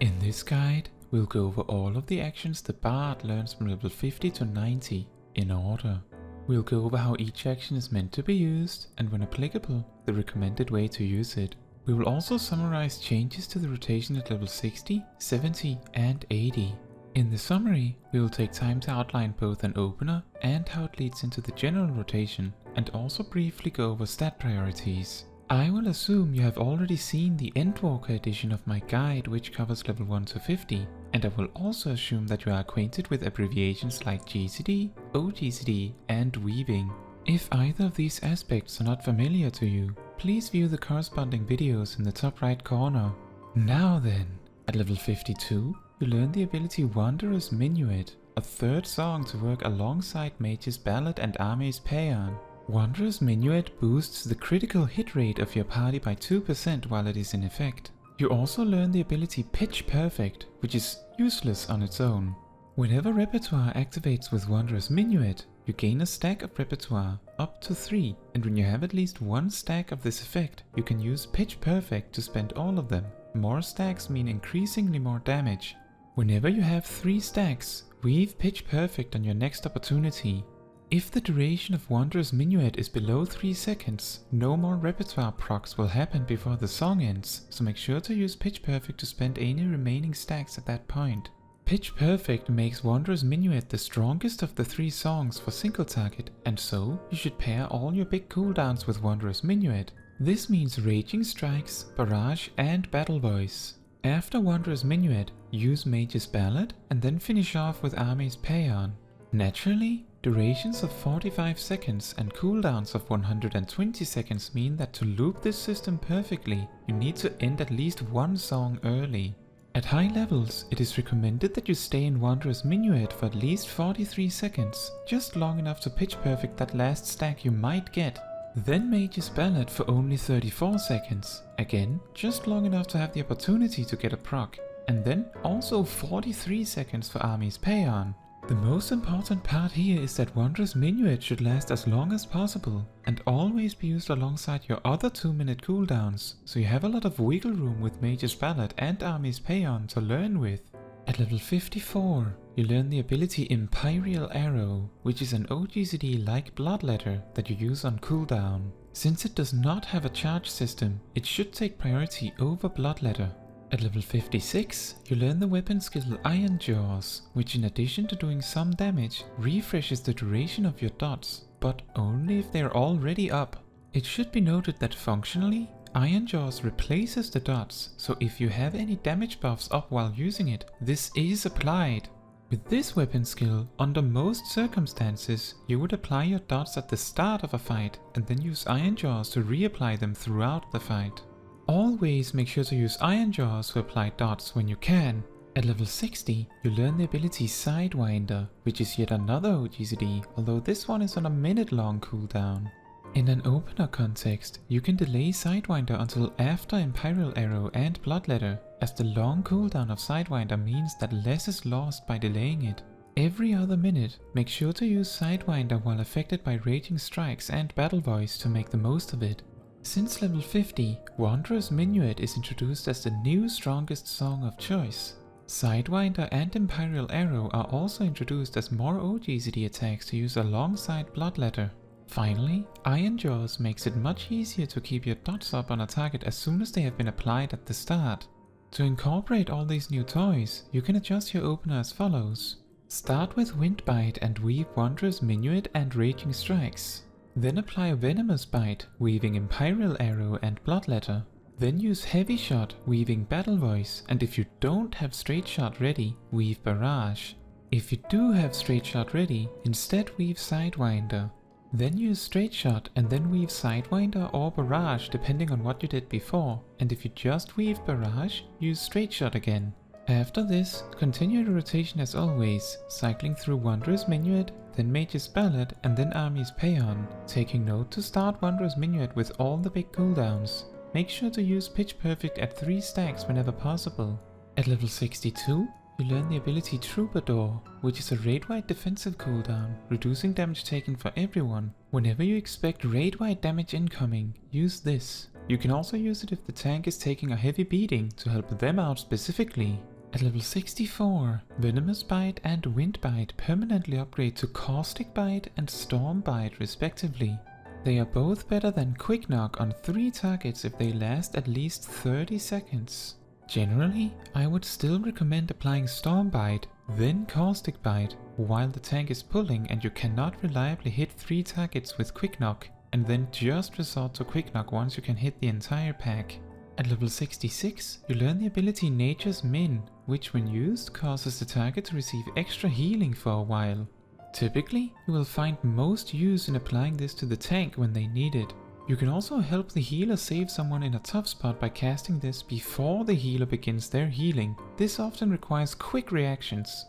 In this guide, we'll go over all of the actions the Bard learns from level 50 to 90 in order. We'll go over how each action is meant to be used and when applicable, the recommended way to use it. We will also summarize changes to the rotation at level 60, 70 and 80. In the summary, we will take time to outline both an opener and how it leads into the general rotation, and also briefly go over stat priorities. I will assume you have already seen the Endwalker edition of my guide, which covers level 1 to 50, and I will also assume that you are acquainted with abbreviations like GCD, OGCD and weaving. If either of these aspects are not familiar to you, please view the corresponding videos in the top right corner. Now then, at level 52, you learn the ability Wanderer's Minuet, a third song to work alongside Mage's Ballad and Army's Paean. Wanderer's Minuet boosts the critical hit rate of your party by 2% while it is in effect. You also learn the ability Pitch Perfect, which is useless on its own. Whenever repertoire activates with Wanderer's Minuet, you gain a stack of repertoire, up to 3, and when you have at least one stack of this effect, you can use Pitch Perfect to spend all of them. More stacks mean increasingly more damage. Whenever you have 3 stacks, weave Pitch Perfect on your next opportunity. If the duration of Wanderer's Minuet is below 3 seconds, no more repertoire procs will happen before the song ends, so make sure to use Pitch Perfect to spend any remaining stacks at that point. Pitch Perfect makes Wanderer's Minuet the strongest of the 3 songs for single target, and so you should pair all your big cooldowns with Wanderer's Minuet. This means Raging Strikes, Barrage and Battle Voice. After Wanderer's Minuet, use Mage's Ballad and then finish off with Army's Paean. Naturally, durations of 45 seconds and cooldowns of 120 seconds mean that to loop this system perfectly, you need to end at least one song early. At high levels, it is recommended that you stay in Wanderer's Minuet for at least 43 seconds, just long enough to pitch perfect that last stack you might get. Then Mage's Ballad for only 34 seconds, again just long enough to have the opportunity to get a proc, and then also 43 seconds for Army's Paean. The most important part here is that Wanderer's Minuet should last as long as possible and always be used alongside your other 2-minute cooldowns, so you have a lot of wiggle room with Mage's Ballad and Army's Paean to learn with. At level 54, you learn the ability Imperial Arrow, which is an OGCD like Bloodletter that you use on cooldown. Since it does not have a charge system, it should take priority over Bloodletter. At level 56, you learn the weapon skill Iron Jaws, which in addition to doing some damage, refreshes the duration of your dots, but only if they are already up. It should be noted that functionally, Iron Jaws replaces the dots, so if you have any damage buffs up while using it, this is applied. With this weapon skill, under most circumstances, you would apply your dots at the start of a fight and then use Iron Jaws to reapply them throughout the fight. Always make sure to use Iron Jaws to apply dots when you can. At level 60, you learn the ability Sidewinder, which is yet another OGCD, although this one is on a minute-long cooldown. In an opener context, you can delay Sidewinder until after Imperial Arrow and Bloodletter, as the long cooldown of Sidewinder means that less is lost by delaying it. Every other minute, make sure to use Sidewinder while affected by Raging Strikes and Battle Voice to make the most of it. Since level 50, Wanderer's Minuet is introduced as the new strongest song of choice. Sidewinder and Imperial Arrow are also introduced as more OGCD attacks to use alongside Bloodletter. Finally, Iron Jaws makes it much easier to keep your dots up on a target as soon as they have been applied at the start. To incorporate all these new toys, you can adjust your opener as follows. Start with Windbite and weave Wanderer's Minuet and Raging Strikes. Then apply Venomous Bite, weaving Imperial Arrow and Bloodletter. Then use Heavy Shot, weaving Battle Voice, and if you don't have Straight Shot ready, weave Barrage. If you do have Straight Shot ready, instead weave Sidewinder. Then use Straight Shot and then weave Sidewinder or Barrage depending on what you did before, and if you just weave Barrage, use Straight Shot again. After this, continue the rotation as always, cycling through Wanderer's Minuet, then Mage's Ballad and then Army's Paean, taking note to start Wanderer's Minuet with all the big cooldowns. Make sure to use Pitch Perfect at 3 stacks whenever possible. At level 62, you learn the ability Troubadour, which is a raid-wide defensive cooldown, reducing damage taken for everyone. Whenever you expect raid-wide damage incoming, use this. You can also use it if the tank is taking a heavy beating to help them out specifically. At level 64, Venomous Bite and Wind Bite permanently upgrade to Caustic Bite and Storm Bite respectively. They are both better than Quick Knock on 3 targets if they last at least 30 seconds. Generally, I would still recommend applying Storm Bite, then Caustic Bite, while the tank is pulling and you cannot reliably hit 3 targets with Quick Knock, and then just resort to Quick Knock once you can hit the entire pack. At level 66, you learn the ability Nature's Min, which when used causes the target to receive extra healing for a while. Typically, you will find most use in applying this to the tank when they need it. You can also help the healer save someone in a tough spot by casting this before the healer begins their healing. This often requires quick reactions.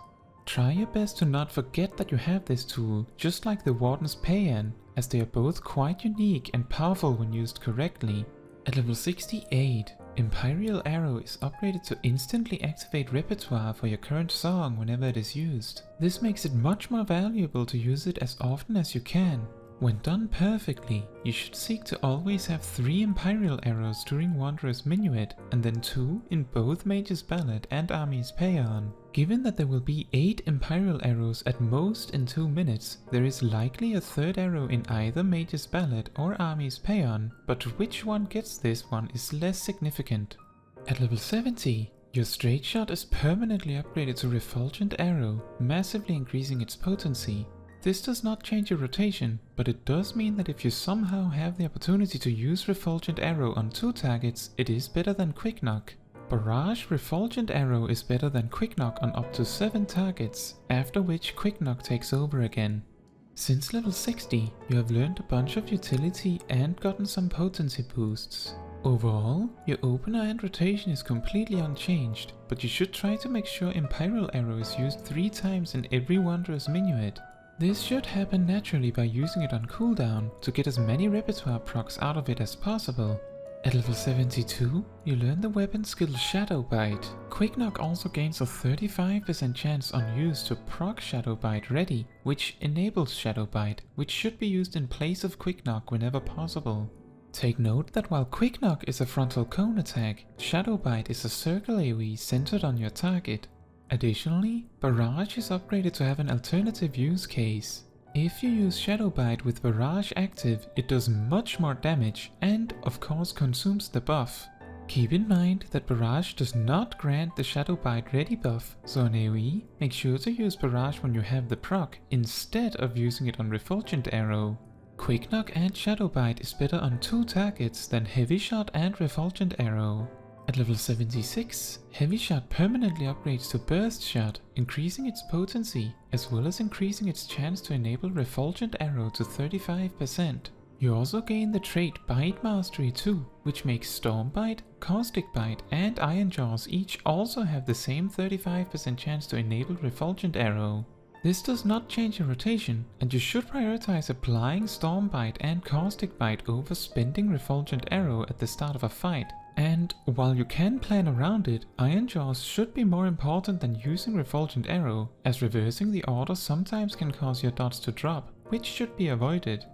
Try your best to not forget that you have this tool, just like the Warden's Paean, as they are both quite unique and powerful when used correctly. At level 68, Imperial Arrow is upgraded to instantly activate repertoire for your current song whenever it is used. This makes it much more valuable to use it as often as you can. When done perfectly, you should seek to always have 3 Imperial Arrows during Wanderer's Minuet, and then 2 in both Mage's Ballad and Army's Paean. Given that there will be 8 Imperial Arrows at most in 2 minutes, there is likely a 3rd arrow in either Mage's Ballad or Army's Paean, but which one gets this one is less significant. At level 70, your straight shot is permanently upgraded to Refulgent Arrow, massively increasing its potency. This does not change your rotation, but it does mean that if you somehow have the opportunity to use Refulgent Arrow on 2 targets, it is better than Quick Knock. Barrage Refulgent Arrow is better than Quick Knock on up to 7 targets, after which Quick Knock takes over again. Since level 60, you have learned a bunch of utility and gotten some potency boosts. Overall, your opener and rotation is completely unchanged, but you should try to make sure Imperial Arrow is used 3 times in every Wanderer's Minuet. This should happen naturally by using it on cooldown to get as many repertoire procs out of it as possible. At level 72, you learn the weapon skill Shadow Bite. Quick Knock also gains a 35% chance on use to proc Shadow Bite ready, which enables Shadow Bite, which should be used in place of Quick Knock whenever possible. Take note that while Quick Knock is a frontal cone attack, Shadow Bite is a circle AoE centered on your target. Additionally, Barrage is upgraded to have an alternative use case. If you use Shadow Bite with Barrage active, it does much more damage and, of course, consumes the buff. Keep in mind that Barrage does not grant the Shadow Bite ready buff, so on AoE, make sure to use Barrage when you have the proc, instead of using it on Refulgent Arrow. Quick Knock and Shadow Bite is better on 2 targets than Heavy Shot and Refulgent Arrow. At level 76, Heavy Shot permanently upgrades to Burst Shot, increasing its potency, as well as increasing its chance to enable Refulgent Arrow to 35%. You also gain the trait Bite Mastery too, which makes Storm Bite, Caustic Bite and Iron Jaws each also have the same 35% chance to enable Refulgent Arrow. This does not change your rotation, and you should prioritize applying Storm Bite and Caustic Bite over spending Refulgent Arrow at the start of a fight. And while you can plan around it, Iron Jaws should be more important than using Refulgent Arrow, as reversing the order sometimes can cause your dots to drop, which should be avoided.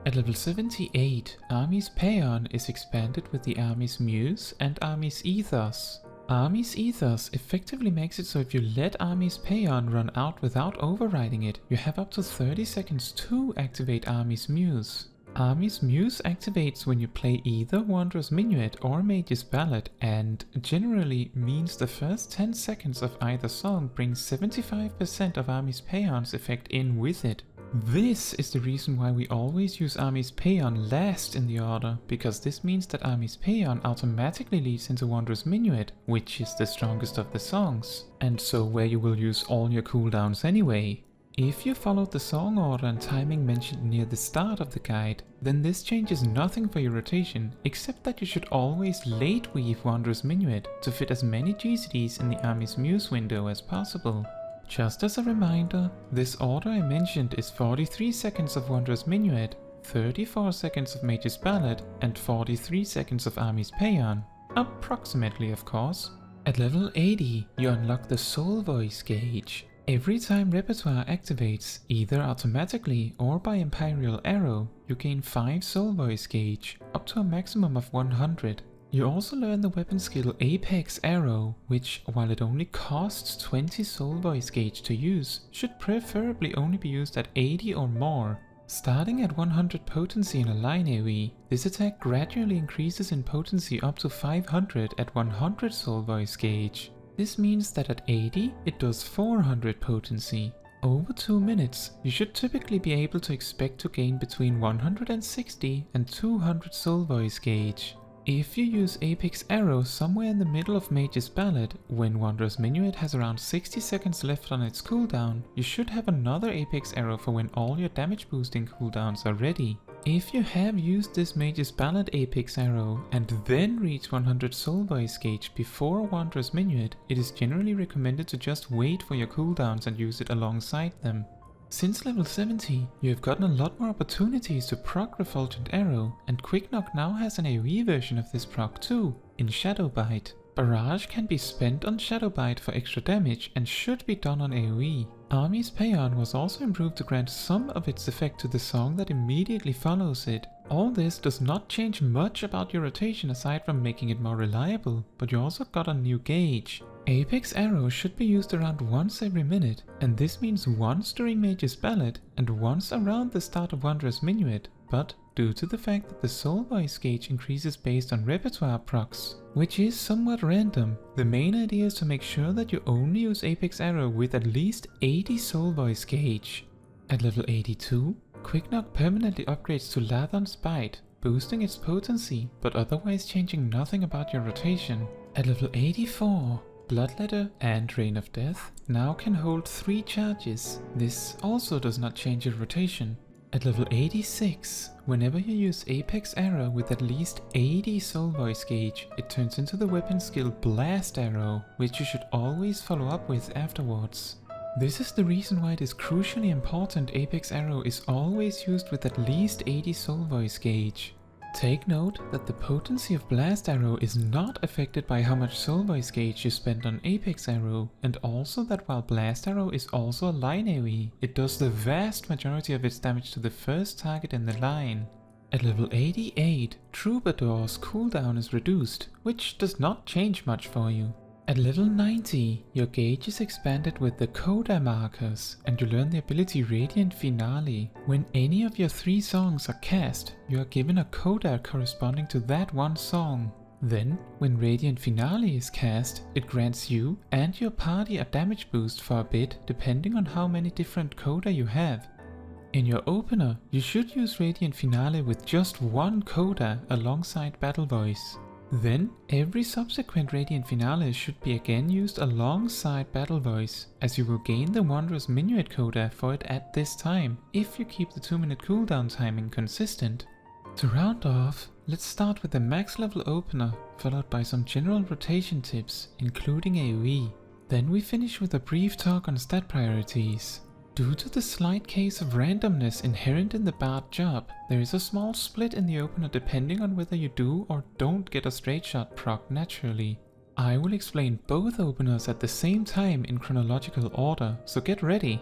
At level 78, Army's Paean is expanded with the Army's Muse and Army's Ethos. Army's Ethos effectively makes it so if you let Army's Paean run out without overriding it, you have up to 30 seconds to activate Army's Muse. Army's Muse activates when you play either Wanderer's Minuet or Mage's Ballad, and generally means the first 10 seconds of either song brings 75% of Army's Paean's effect in with it. This is the reason why we always use Army's Paean last in the order, because this means that Army's Paean automatically leads into Wanderer's Minuet, which is the strongest of the songs, and so where you will use all your cooldowns anyway. If you followed the song order and timing mentioned near the start of the guide, then this changes nothing for your rotation, except that you should always late weave Wanderer's Minuet to fit as many GCDs in the Army's Muse window as possible. Just as a reminder, this order I mentioned is 43 seconds of Wanderer's Minuet, 34 seconds of Mage's Ballad, and 43 seconds of Army's Paean. Approximately, of course. At level 80, you unlock the Soul Voice gauge. Every time repertoire activates, either automatically or by Imperial Arrow, you gain 5 Soul Voice gauge, up to a maximum of 100. You also learn the weapon skill Apex Arrow, which, while it only costs 20 soul voice gauge to use, should preferably only be used at 80 or more. Starting at 100 potency in a line AoE, this attack gradually increases in potency up to 500 at 100 soul voice gauge. This means that at 80, it does 400 potency. Over 2 minutes, you should typically be able to expect to gain between 160 and 200 soul voice gauge. If you use Apex Arrow somewhere in the middle of Mage's Ballad, when Wanderer's Minuet has around 60 seconds left on its cooldown, you should have another Apex Arrow for when all your damage boosting cooldowns are ready. If you have used this Mage's Ballad Apex Arrow and then reach 100 soul voice gauge before Wanderer's Minuet, it is generally recommended to just wait for your cooldowns and use it alongside them. Since level 70, you have gotten a lot more opportunities to proc Refulgent Arrow, and Quick Knock now has an AoE version of this proc too, in Shadowbite. Barrage can be spent on Shadowbite for extra damage and should be done on AoE. Army's Paean was also improved to grant some of its effect to the song that immediately follows it. All this does not change much about your rotation aside from making it more reliable, but you also got a new gauge. Apex Arrow should be used around once every minute, and this means once during Mage's Ballad and once around the start of Wanderer's Minuet, but due to the fact that the soul voice gauge increases based on repertoire procs, which is somewhat random, the main idea is to make sure that you only use Apex Arrow with at least 80 soul voice gauge. At level 82, Quick Knock permanently upgrades to Ladonsbite, boosting its potency, but otherwise changing nothing about your rotation. At level 84, Bloodletter and Rain of Death now can hold 3 charges. This also does not change your rotation. At level 86, whenever you use Apex Arrow with at least 80 soul voice gauge, it turns into the weapon skill Blast Arrow, which you should always follow up with afterwards. This is the reason why it is crucially important Apex Arrow is always used with at least 80 soul voice gauge. Take note that the potency of Blast Arrow is not affected by how much soul voice gauge you spend on Apex Arrow, and also that while Blast Arrow is also a line AoE, it does the vast majority of its damage to the first target in the line. At level 88, Troubadour's cooldown is reduced, which does not change much for you. At level 90, your gauge is expanded with the Coda markers, and you learn the ability Radiant Finale. When any of your 3 songs are cast, you are given a coda corresponding to that one song. Then, when Radiant Finale is cast, it grants you and your party a damage boost for a bit, depending on how many different coda you have. In your opener, you should use Radiant Finale with just 1 coda alongside Battle Voice. Then, every subsequent Radiant Finale should be again used alongside Battle Voice, as you will gain the Wanderer's Minuet coda for it at this time, if you keep the 2-minute cooldown timing consistent. To round off, let's start with the max level opener, followed by some general rotation tips, including AoE. Then we finish with a brief talk on stat priorities. Due to the slight case of randomness inherent in the Bard job, there is a small split in the opener depending on whether you do or don't get a straight shot proc naturally. I will explain both openers at the same time in chronological order, so get ready.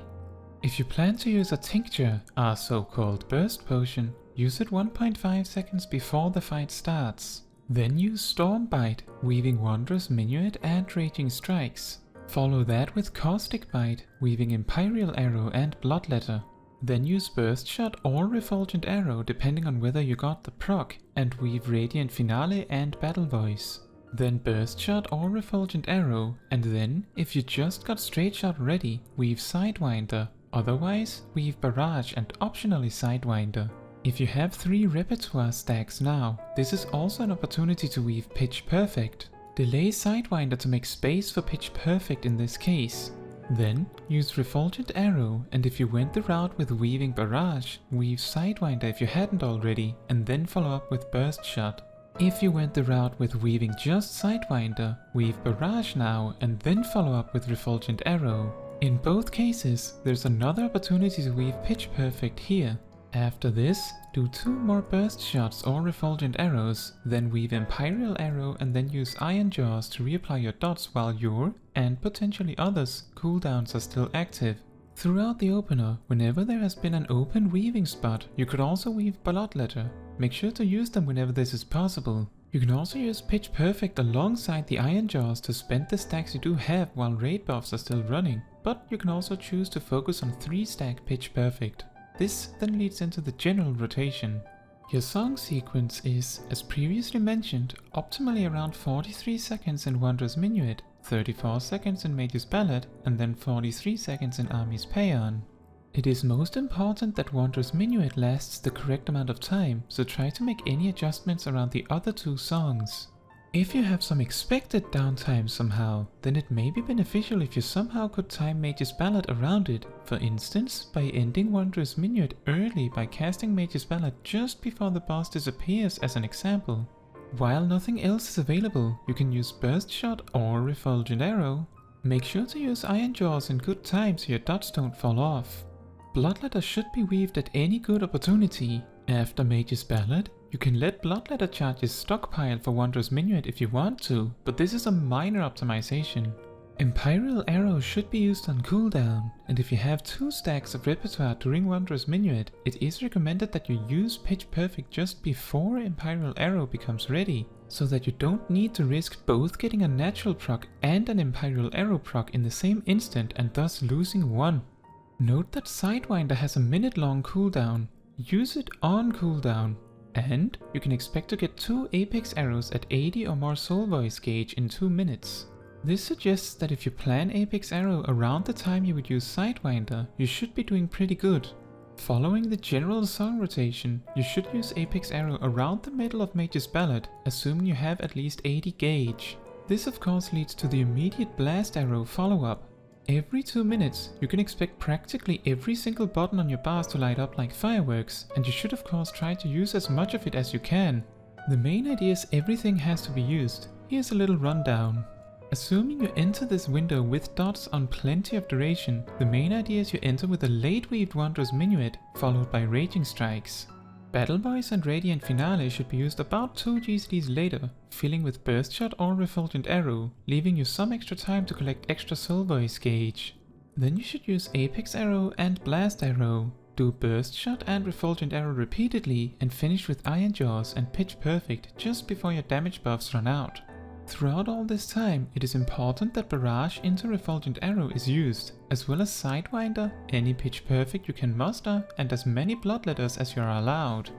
If you plan to use a tincture, our so-called burst potion, use it 1.5 seconds before the fight starts. Then use Stormbite, weaving Wanderer's Minuet and Raging Strikes. Follow that with Caustic Bite, weaving Imperial Arrow and Bloodletter. Then use Burst Shot or Refulgent Arrow depending on whether you got the proc, and weave Radiant Finale and Battle Voice. Then Burst Shot or Refulgent Arrow, and then, if you just got Straight Shot ready, weave Sidewinder. Otherwise, weave Barrage and optionally Sidewinder. If you have 3 repertoire stacks now, this is also an opportunity to weave Pitch Perfect. Delay Sidewinder to make space for Pitch Perfect in this case. Then use Refulgent Arrow, and if you went the route with weaving Barrage, weave Sidewinder if you hadn't already, and then follow up with Burst Shot. If you went the route with weaving just Sidewinder, weave Barrage now, and then follow up with Refulgent Arrow. In both cases, there's another opportunity to weave Pitch Perfect here. After this, do 2 more Burst Shots or Refulgent Arrows, then weave Imperial Arrow and then use Iron Jaws to reapply your dots while your, and potentially others, cooldowns are still active. Throughout the opener, whenever there has been an open weaving spot, you could also weave Bloodletter. Make sure to use them whenever this is possible. You can also use Pitch Perfect alongside the Iron Jaws to spend the stacks you do have while raid buffs are still running, but you can also choose to focus on 3-stack Pitch Perfect. This then leads into the general rotation. Your song sequence is, as previously mentioned, optimally around 43 seconds in Wanderer's Minuet, 34 seconds in Mage's Ballad, and then 43 seconds in Army's Paean. It is most important that Wanderer's Minuet lasts the correct amount of time, so try to make any adjustments around the other 2 songs. If you have some expected downtime somehow, then it may be beneficial if you somehow could time Mage's Ballad around it, for instance by ending Wanderer's Minuet early by casting Mage's Ballad just before the boss disappears as an example. While nothing else is available, you can use Burst Shot or Refulgent Arrow. Make sure to use Iron Jaws in good time so your dots don't fall off. Bloodletter should be weaved at any good opportunity. After Mage's Ballad, you can let Bloodletter charges stockpile for Wanderer's Minuet if you want to, but this is a minor optimization. Imperial Arrow should be used on cooldown, and if you have 2 stacks of repertoire during Wanderer's Minuet, it is recommended that you use Pitch Perfect just before Imperial Arrow becomes ready, so that you don't need to risk both getting a natural proc and an Imperial Arrow proc in the same instant and thus losing one. Note that Sidewinder has a minute-long cooldown. Use it on cooldown. And you can expect to get 2 Apex Arrows at 80 or more soul voice gauge in 2 minutes. This suggests that if you plan Apex Arrow around the time you would use Sidewinder, you should be doing pretty good. Following the general song rotation, you should use Apex Arrow around the middle of Mage's Ballad, assuming you have at least 80 gauge. This of course leads to the immediate Blast Arrow follow-up. Every 2 minutes, you can expect practically every single button on your bars to light up like fireworks, and you should of course try to use as much of it as you can. The main idea is everything has to be used. Here's a little rundown. Assuming you enter this window with dots on plenty of duration, the main idea is you enter with a late weaved Wanderer's Minuet, followed by Raging Strikes. Battle Boys and Radiant Finale should be used about 2 GCDs later, filling with Burst Shot or Refulgent Arrow, leaving you some extra time to collect extra soul voice gauge. Then you should use Apex Arrow and Blast Arrow, do Burst Shot and Refulgent Arrow repeatedly, and finish with Iron Jaws and Pitch Perfect just before your damage buffs run out. Throughout all this time, it is important that Barrage into Refulgent Arrow is used, as well as Sidewinder, any Pitch Perfect you can muster, and as many Bloodletters as you are allowed.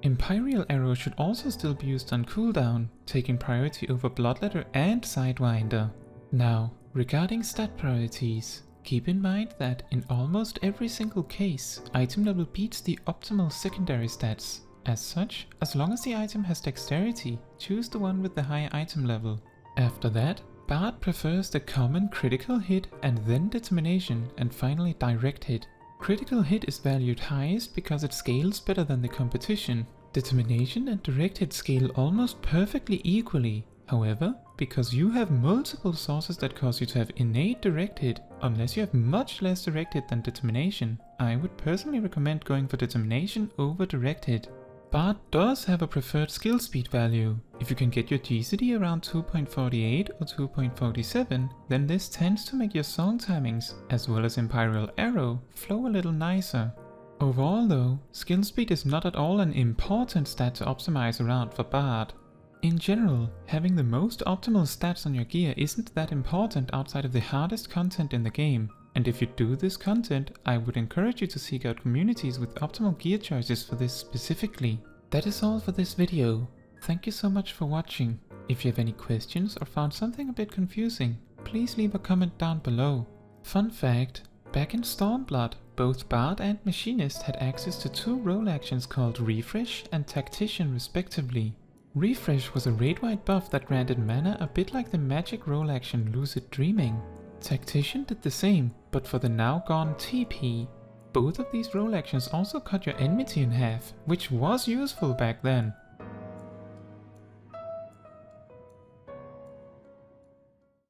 Imperial Arrow should also still be used on cooldown, taking priority over Bloodletter and Sidewinder. Now, regarding stat priorities, keep in mind that in almost every single case, item level beats the optimal secondary stats. As such, as long as the item has dexterity, choose the one with the higher item level. After that, Bard prefers the common critical hit and then determination and finally direct hit. Critical hit is valued highest because it scales better than the competition. Determination and direct hit scale almost perfectly equally. However, because you have multiple sources that cause you to have innate direct hit, unless you have much less direct hit than determination, I would personally recommend going for determination over direct hit. Bard does have a preferred skill speed value. If you can get your GCD around 2.48 or 2.47, then this tends to make your song timings, as well as Imperial Arrow, flow a little nicer. Overall though, skill speed is not at all an important stat to optimize around for Bard. In general, having the most optimal stats on your gear isn't that important outside of the hardest content in the game. And if you do this content, I would encourage you to seek out communities with optimal gear choices for this specifically. That is all for this video. Thank you so much for watching. If you have any questions or found something a bit confusing, please leave a comment down below. Fun fact, back in Stormblood, both Bard and Machinist had access to 2 role actions called Refresh and Tactician respectively. Refresh was a raid-wide buff that granted mana a bit like the magic role action Lucid Dreaming. Tactician did the same, but for the now gone TP. Both of these role actions also cut your enmity in half, which was useful back then.